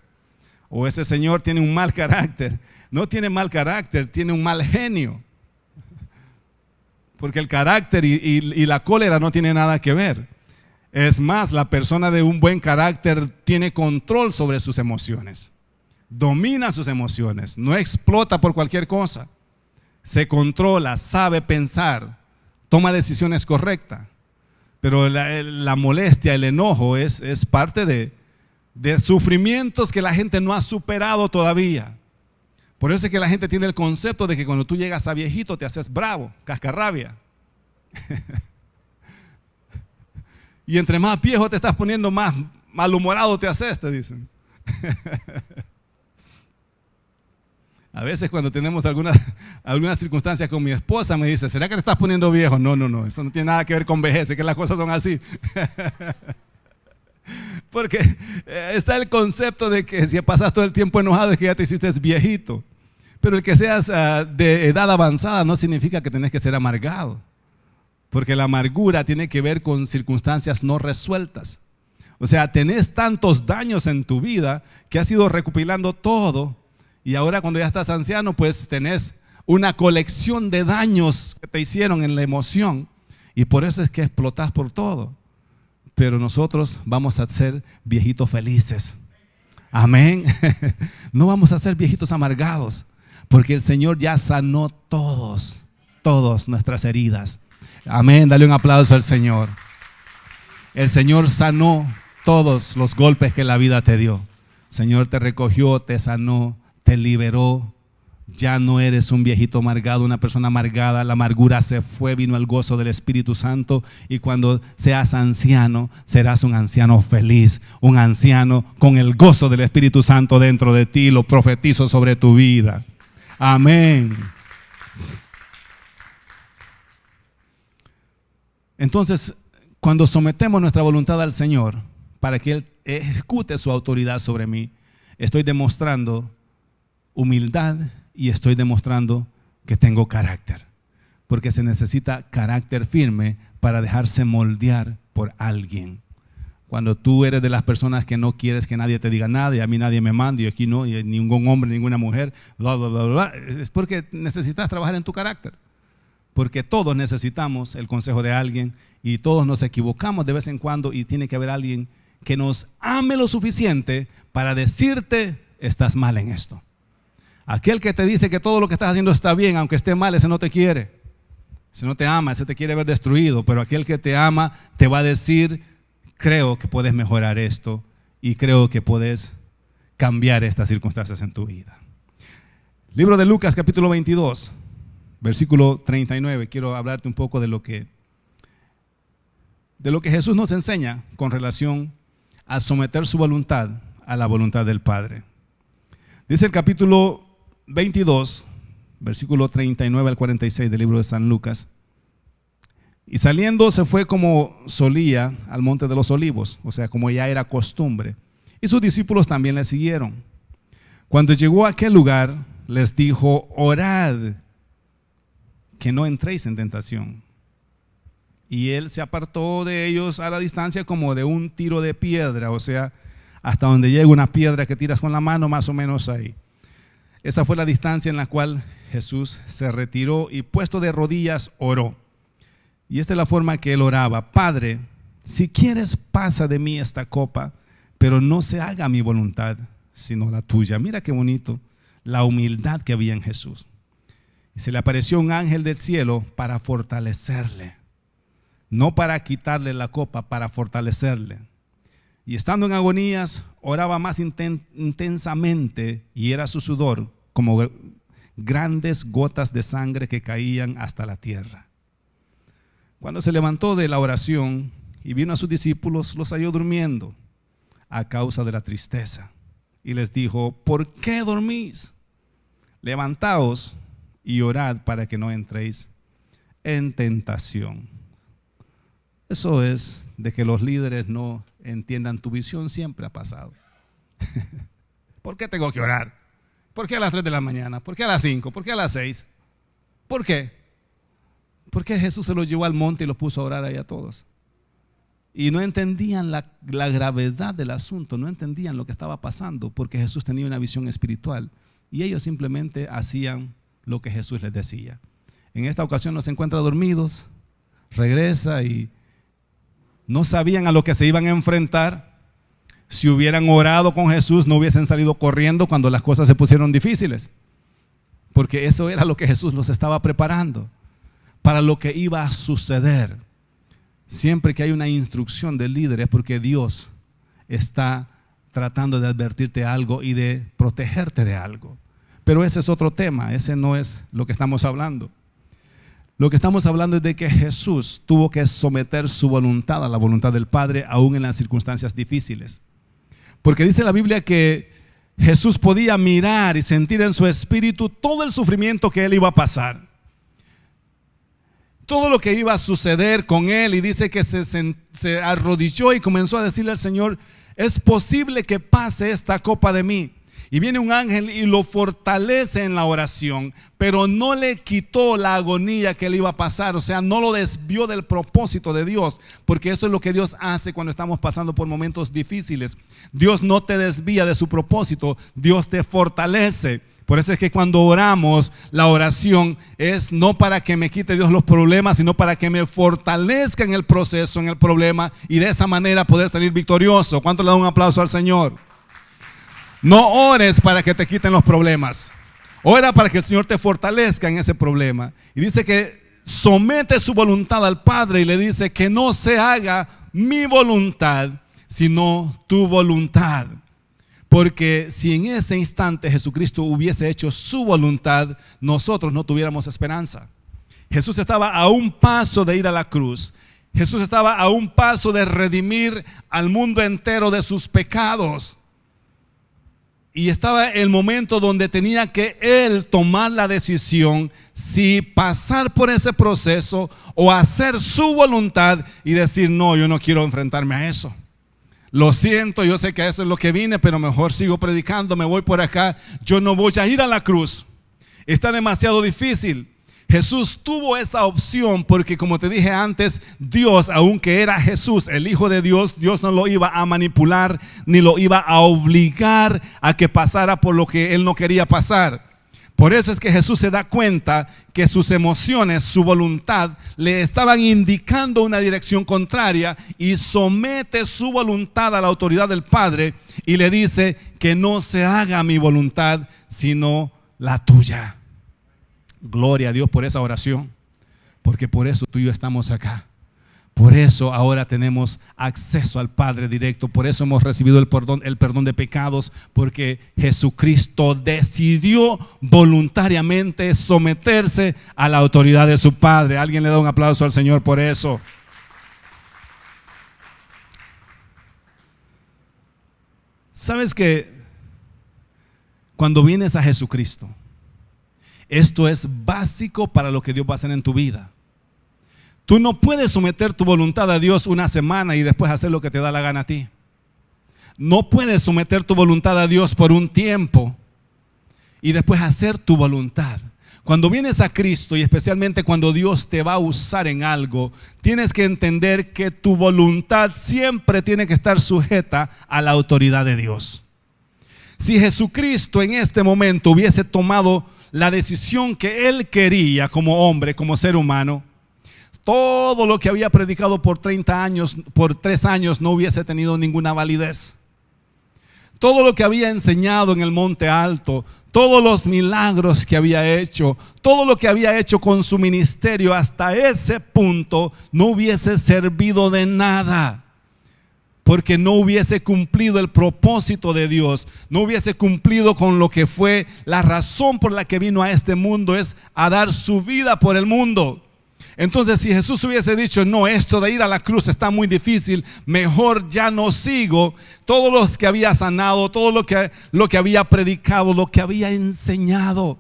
O ese señor tiene un mal carácter. No tiene mal carácter, tiene un mal genio. Porque el carácter y la cólera no tiene nada que ver. Es más, la persona de un buen carácter tiene control sobre sus emociones. Domina sus emociones, no explota por cualquier cosa, se controla, sabe pensar, toma decisiones correctas. Pero la molestia, el enojo es parte de sufrimientos que la gente no ha superado todavía. Por eso es que la gente tiene el concepto de que cuando tú llegas a viejito te haces bravo, cascarrabia. Y entre más viejo te estás poniendo, más malhumorado te haces, te dicen. A veces cuando tenemos algunas circunstancias con mi esposa me dice, ¿será que te estás poniendo viejo? No, eso no tiene nada que ver con vejez, es que las cosas son así. Porque está el concepto de que si pasas todo el tiempo enojado es que ya te hiciste viejito. Pero el que seas de edad avanzada no significa que tenés que ser amargado. Porque la amargura tiene que ver con circunstancias no resueltas. O sea, tenés tantos daños en tu vida que has ido recopilando todo. Y ahora cuando ya estás anciano, pues tenés una colección de daños que te hicieron en la emoción. Y por eso es que explotás por todo. Pero nosotros vamos a ser viejitos felices. Amén. No vamos a ser viejitos amargados. Porque el Señor ya sanó todas nuestras heridas. Amén, dale un aplauso al Señor. El Señor sanó todos los golpes que la vida te dio. El Señor te recogió, te sanó, te liberó. Ya no eres un viejito amargado, una persona amargada. La amargura se fue, vino el gozo del Espíritu Santo. Y cuando seas anciano, serás un anciano feliz, un anciano con el gozo del Espíritu Santo dentro de ti. Lo profetizo sobre tu vida. Amén. Entonces, cuando sometemos nuestra voluntad al Señor para que Él ejecute su autoridad sobre mí, estoy demostrando humildad y estoy demostrando que tengo carácter. Porque se necesita carácter firme para dejarse moldear por alguien. Cuando tú eres de las personas que no quieres que nadie te diga nada, y a mí nadie me manda, y aquí no, y ningún hombre, ninguna mujer, bla, bla, bla, bla, es porque necesitas trabajar en tu carácter. Porque todos necesitamos el consejo de alguien y todos nos equivocamos de vez en cuando, y tiene que haber alguien que nos ame lo suficiente para decirte: estás mal en esto. Aquel que te dice que todo lo que estás haciendo está bien, aunque esté mal, ese no te quiere, ese no te ama, ese te quiere ver destruido. Pero aquel que te ama te va a decir: creo que puedes mejorar esto y creo que puedes cambiar estas circunstancias en tu vida. Libro de Lucas, capítulo 22, versículo 39. Quiero hablarte un poco de lo que Jesús nos enseña con relación a someter su voluntad a la voluntad del Padre. Dice el capítulo 22, versículo 39 al 46 del libro de San Lucas: y saliendo se fue como solía al monte de los olivos, o sea, como ya era costumbre, y sus discípulos también le siguieron. Cuando llegó a aquel lugar, les dijo: orad, que no entréis en tentación. Y él se apartó de ellos a la distancia como de un tiro de piedra, o sea, hasta donde llega una piedra que tiras con la mano, más o menos ahí. Esa fue la distancia en la cual Jesús se retiró y, puesto de rodillas, oró. Y esta es la forma que él oraba: Padre, si quieres, pasa de mí esta copa, pero no se haga mi voluntad, sino la tuya. Mira qué bonito la humildad que había en Jesús. Y se le apareció un ángel del cielo para fortalecerle, no para quitarle la copa, para fortalecerle. Y estando en agonías, oraba más intensamente, y era su sudor como grandes gotas de sangre que caían hasta la tierra. Cuando se levantó de la oración y vino a sus discípulos, los halló durmiendo a causa de la tristeza. Y les dijo: ¿por qué dormís? Levantaos y orad para que no entréis en tentación. Eso es de que los líderes no entiendan tu visión, siempre ha pasado. ¿Por qué tengo que orar? ¿Por qué a las 3 de la mañana? ¿Por qué a las 5? ¿Por qué a las 6? ¿Por qué? Porque Jesús se los llevó al monte y los puso a orar ahí a todos. Y no entendían la gravedad del asunto, no entendían lo que estaba pasando, porque Jesús tenía una visión espiritual y ellos simplemente hacían lo que Jesús les decía. En esta ocasión nos encuentra dormidos, regresa y no sabían a lo que se iban a enfrentar. Si hubieran orado con Jesús, no hubiesen salido corriendo cuando las cosas se pusieron difíciles, porque eso era lo que Jesús los estaba preparando para lo que iba a suceder. Siempre que hay una instrucción del líder es porque Dios está tratando de advertirte algo y de protegerte de algo. Pero ese es otro tema, ese no es lo que estamos hablando. Lo que estamos hablando es de que Jesús tuvo que someter su voluntad a la voluntad del Padre, aún en las circunstancias difíciles. Porque dice la Biblia que Jesús podía mirar y sentir en su espíritu todo el sufrimiento que él iba a pasar, todo lo que iba a suceder con él. Y dice que se arrodilló y comenzó a decirle al Señor: es posible que pase esta copa de mí. Y viene un ángel y lo fortalece en la oración, pero no le quitó la agonía que él iba a pasar. O sea, no lo desvió del propósito de Dios, porque eso es lo que Dios hace cuando estamos pasando por momentos difíciles. Dios no te desvía de su propósito, Dios te fortalece. Por eso es que cuando oramos, la oración es no para que me quite Dios los problemas, sino para que me fortalezca en el proceso, en el problema, y de esa manera poder salir victorioso. ¿Cuánto le da un aplauso al Señor? No ores para que te quiten los problemas, ora para que el Señor te fortalezca en ese problema. Y dice que somete su voluntad al Padre y le dice: que no se haga mi voluntad, sino tu voluntad. Porque si en ese instante Jesucristo hubiese hecho su voluntad, nosotros no tuviéramos esperanza. Jesús estaba a un paso de ir a la cruz. Jesús estaba a un paso de redimir al mundo entero de sus pecados. Y estaba el momento donde tenía que él tomar la decisión si pasar por ese proceso o hacer su voluntad y decir: no, yo no quiero enfrentarme a eso. Lo siento, yo sé que eso es lo que vine, pero mejor sigo predicando, me voy por acá. Yo no voy a ir a la cruz. Está demasiado difícil. Jesús tuvo esa opción porque, como te dije antes, Dios, aunque era Jesús, el Hijo de Dios, Dios no lo iba a manipular ni lo iba a obligar a que pasara por lo que él no quería pasar. Por eso es que Jesús se da cuenta que sus emociones, su voluntad, le estaban indicando una dirección contraria y somete su voluntad a la autoridad del Padre y le dice que no se haga mi voluntad, sino la tuya. Gloria a Dios por esa oración, porque por eso tú y yo estamos acá. Por eso ahora tenemos acceso al Padre directo. Por eso hemos recibido el perdón de pecados, porque Jesucristo decidió voluntariamente someterse a la autoridad de su Padre. Alguien le da un aplauso al Señor por eso. ¿Sabes que cuando vienes a Jesucristo, esto es básico para lo que Dios va a hacer en tu vida? Tú no puedes someter tu voluntad a Dios una semana y después hacer lo que te da la gana a ti. No puedes someter tu voluntad a Dios por un tiempo y después hacer tu voluntad. Cuando vienes a Cristo, y especialmente cuando Dios te va a usar en algo, tienes que entender que tu voluntad siempre tiene que estar sujeta a la autoridad de Dios. Si Jesucristo en este momento hubiese tomado la decisión que Él quería como hombre, como ser humano, todo lo que había predicado por 30 años, por 3 años, no hubiese tenido ninguna validez. Todo lo que había enseñado en el monte alto, todos los milagros que había hecho, todo lo que había hecho con su ministerio hasta ese punto no hubiese servido de nada, porque no hubiese cumplido el propósito de Dios, no hubiese cumplido con lo que fue la razón por la que vino a este mundo, es a dar su vida por el mundo. Entonces, si Jesús hubiese dicho, no, esto de ir a la cruz está muy difícil, mejor ya no sigo, todos los que había sanado, todo lo que había predicado, lo que había enseñado,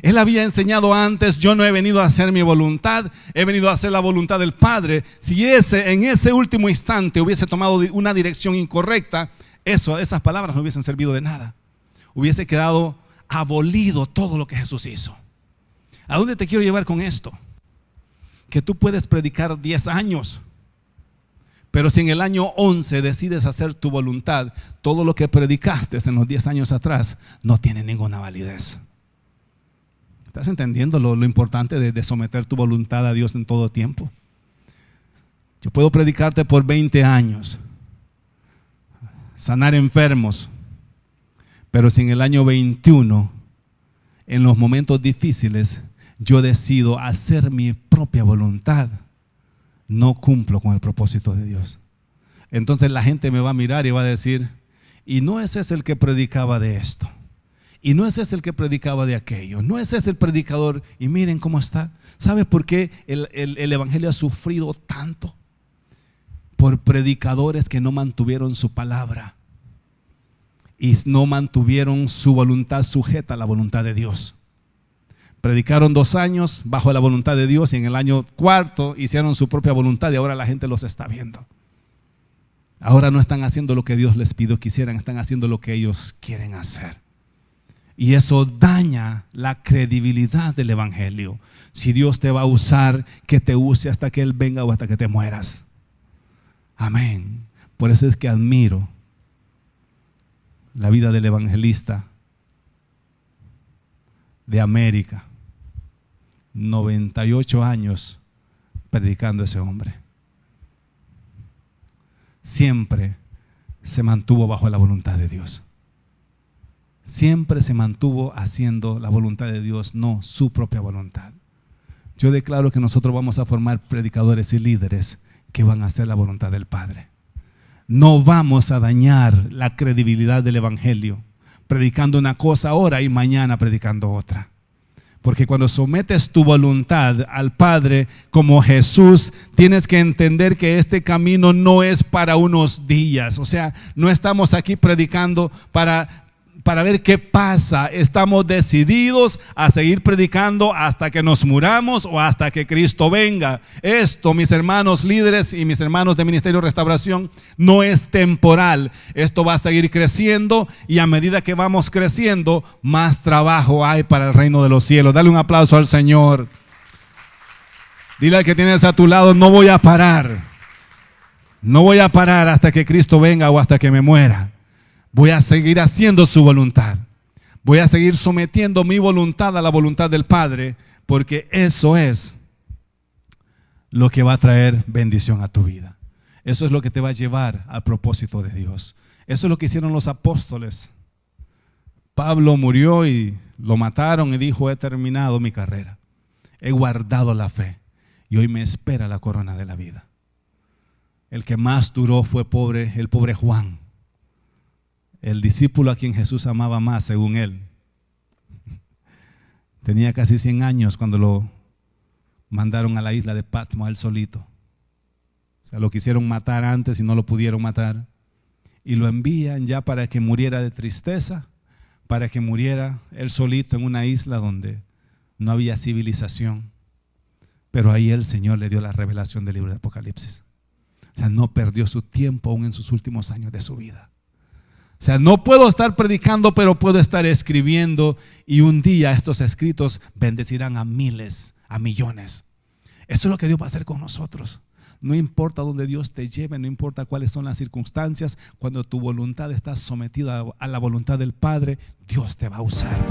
Él había enseñado antes, yo no he venido a hacer mi voluntad, he venido a hacer la voluntad del Padre. Si en ese último instante hubiese tomado una dirección incorrecta, esas palabras no hubiesen servido de nada. Hubiese quedado abolido todo lo que Jesús hizo. ¿A dónde te quiero llevar con esto? Que tú puedes predicar 10 años, pero si en el año 11 decides hacer tu voluntad, todo lo que predicaste en los 10 años atrás no tiene ninguna validez. ¿Estás entendiendo lo importante de someter tu voluntad a Dios en todo tiempo? Yo puedo predicarte por 20 años, sanar enfermos, pero si en el año 21, en los momentos difíciles, yo decido hacer mi propia voluntad, no cumplo con el propósito de Dios. Entonces la gente me va a mirar y va a decir, y no ese es el que predicaba de esto, y no ese es el que predicaba de aquello, no ese es el predicador, y miren cómo está. ¿Sabe por qué el evangelio ha sufrido tanto? Por predicadores que no mantuvieron su palabra y no mantuvieron su voluntad sujeta a la voluntad de Dios. Predicaron 2 años bajo la voluntad de Dios y en el año 4 hicieron su propia voluntad y ahora la gente los está viendo. Ahora no están haciendo lo que Dios les pidió que hicieran, están haciendo lo que ellos quieren hacer. Y eso daña la credibilidad del evangelio. Si Dios te va a usar, que te use hasta que Él venga o hasta que te mueras. Amén. Por eso es que admiro la vida del evangelista de América. 98 años predicando ese hombre. Siempre se mantuvo bajo la voluntad de Dios. Siempre se mantuvo haciendo la voluntad de Dios, no su propia voluntad. Yo declaro que nosotros vamos a formar predicadores y líderes que van a hacer la voluntad del Padre. No vamos a dañar la credibilidad del evangelio predicando una cosa ahora y mañana predicando otra. Porque cuando sometes tu voluntad al Padre como Jesús, tienes que entender que este camino no es para unos días. O sea, no estamos aquí predicando para para ver qué pasa. Estamos decididos a seguir predicando hasta que nos muramos o hasta que Cristo venga. Esto, mis hermanos líderes y mis hermanos de Ministerio Restauración, no es temporal. Esto va a seguir creciendo, y a medida que vamos creciendo, más trabajo hay para el reino de los cielos. Dale un aplauso al Señor. Dile al que tienes a tu lado: no voy a parar. No voy a parar hasta que Cristo venga o hasta que me muera. Voy a seguir haciendo su voluntad. Voy a seguir sometiendo mi voluntad a la voluntad del Padre, porque eso es lo que va a traer bendición a tu vida. Eso es lo que te va a llevar al propósito de Dios. Eso es lo que hicieron los apóstoles. Pablo murió y lo mataron y dijo: he terminado mi carrera, he guardado la fe y hoy me espera la corona de la vida. El que más duró fue el pobre Juan, el discípulo a quien Jesús amaba más, según él. Tenía casi 100 años cuando lo mandaron a la isla de Patmos, a él solito. O sea, lo quisieron matar antes y no lo pudieron matar. Y lo envían ya para que muriera de tristeza, para que muriera él solito en una isla donde no había civilización. Pero ahí el Señor le dio la revelación del libro de Apocalipsis. O sea, no perdió su tiempo aún en sus últimos años de su vida. O sea, no puedo estar predicando, pero puedo estar escribiendo, y un día estos escritos bendecirán a miles, a millones. Eso es lo que Dios va a hacer con nosotros. No importa dónde Dios te lleve, no importa cuáles son las circunstancias, cuando tu voluntad está sometida a la voluntad del Padre, Dios te va a usar.